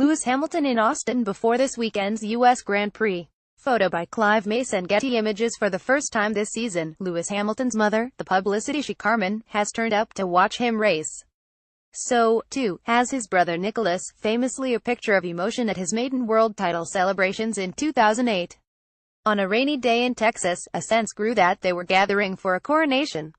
Lewis Hamilton in Austin before this weekend's US Grand Prix. Photo by Clive MasonGetty Images For the first time this season, Lewis Hamilton's mother, the publicity she Carmen, has turned up to watch him race. So, too, has his brother Nicholas, famously a picture of emotion at his maiden world title celebrations in 2008. On a rainy day in Texas, a sense grew that they were gathering for a coronation.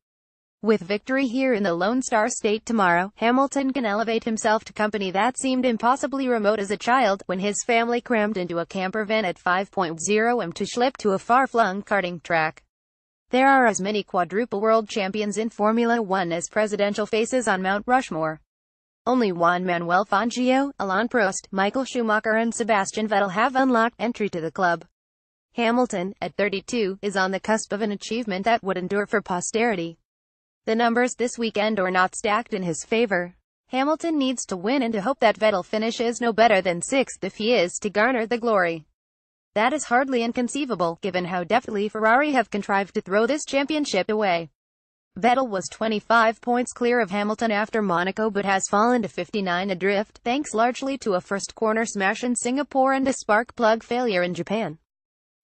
With victory here in the Lone Star State tomorrow, Hamilton can elevate himself to company that seemed impossibly remote as a child, when his family crammed into a camper van at 5.0 am to schlep to a far-flung karting track. There are as many quadruple world champions in Formula One as presidential faces on Mount Rushmore. Only Juan Manuel Fangio, Alain Prost, Michael Schumacher and Sebastian Vettel have unlocked entry to the club. Hamilton, at 32, is on the cusp of an achievement that would endure for posterity. The numbers this weekend are not stacked in his favor. Hamilton needs to win and to hope that Vettel finishes no better than sixth if he is to garner the glory. That is hardly inconceivable, given how deftly Ferrari have contrived to throw this championship away. Vettel was 25 points clear of Hamilton after Monaco but has fallen to 59 adrift, thanks largely to a first corner smash in Singapore and a spark plug failure in Japan.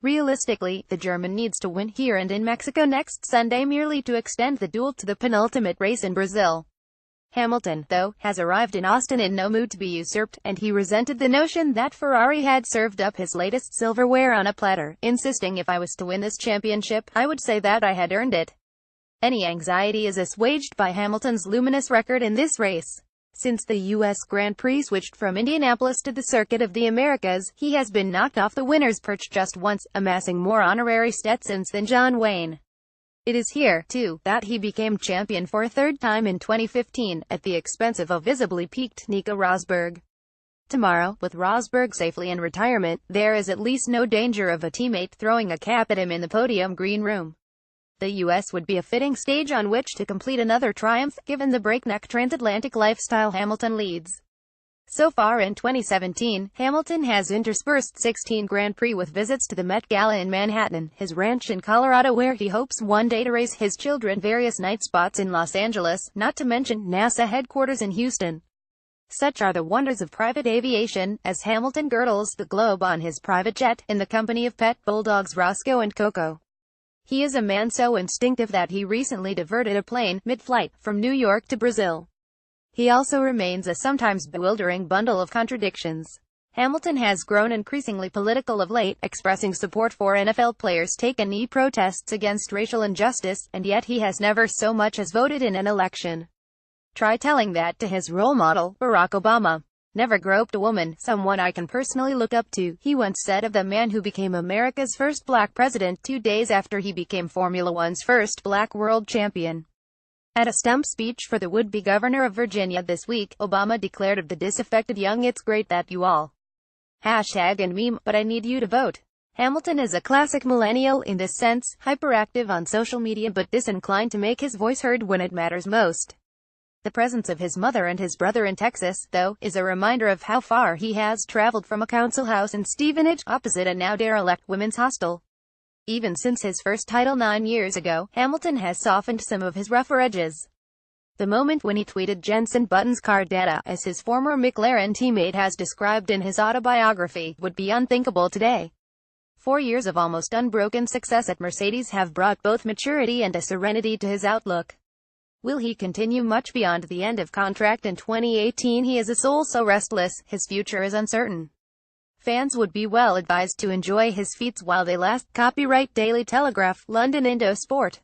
Realistically, the German needs to win here and in Mexico next Sunday merely to extend the duel to the penultimate race in Brazil. Hamilton, though, has arrived in Austin in no mood to be usurped, and he resented the notion that Ferrari had served up his latest silverware on a platter, insisting if I was to win this championship, I would say that I had earned it. Any anxiety is assuaged by Hamilton's luminous record in this race. Since the US Grand Prix switched from Indianapolis to the Circuit of the Americas, he has been knocked off the winner's perch just once, amassing more honorary Stetsons than John Wayne. It is here, too, that he became champion for a third time in 2015, at the expense of a visibly peaked Nico Rosberg. Tomorrow, with Rosberg safely in retirement, there is at least no danger of a teammate throwing a cap at him in the podium green room. The US would be a fitting stage on which to complete another triumph, given the breakneck transatlantic lifestyle Hamilton leads. So far in 2017, Hamilton has interspersed 16 Grand Prix with visits to the Met Gala in Manhattan, his ranch in Colorado where he hopes one day to race his children, various night spots in Los Angeles, not to mention NASA headquarters in Houston. Such are the wonders of private aviation, as Hamilton girdles the globe on his private jet, in the company of pet bulldogs Roscoe and Coco. He is a man so instinctive that he recently diverted a plane, mid-flight, from New York to Brazil. He also remains a sometimes bewildering bundle of contradictions. Hamilton has grown increasingly political of late, expressing support for NFL players' take-a-knee protests against racial injustice, and yet he has never so much as voted in an election. Try telling that to his role model, Barack Obama. Never groped a woman, someone I can personally look up to, he once said of the man who became America's first black president 2 days after he became Formula One's first black world champion. At a stump speech for the would-be governor of Virginia this week, Obama declared of the disaffected young, "It's great that you all hashtag and meme, but I need you to vote." Hamilton is a classic millennial in this sense, hyperactive on social media but disinclined to make his voice heard when it matters most. The presence of his mother and his brother in Texas, though, is a reminder of how far he has traveled from a council house in Stevenage, opposite a now derelict women's hostel. Even since his first title 9 years ago, Hamilton has softened some of his rougher edges. The moment when he tweeted Jenson Button's car data, as his former McLaren teammate has described in his autobiography, would be unthinkable today. 4 years of almost unbroken success at Mercedes have brought both maturity and a serenity to his outlook. Will he continue much beyond the end of contract in 2018? He is a soul so restless, his future is uncertain. Fans would be well advised to enjoy his feats while they last. Copyright Daily Telegraph, London Indo Sport.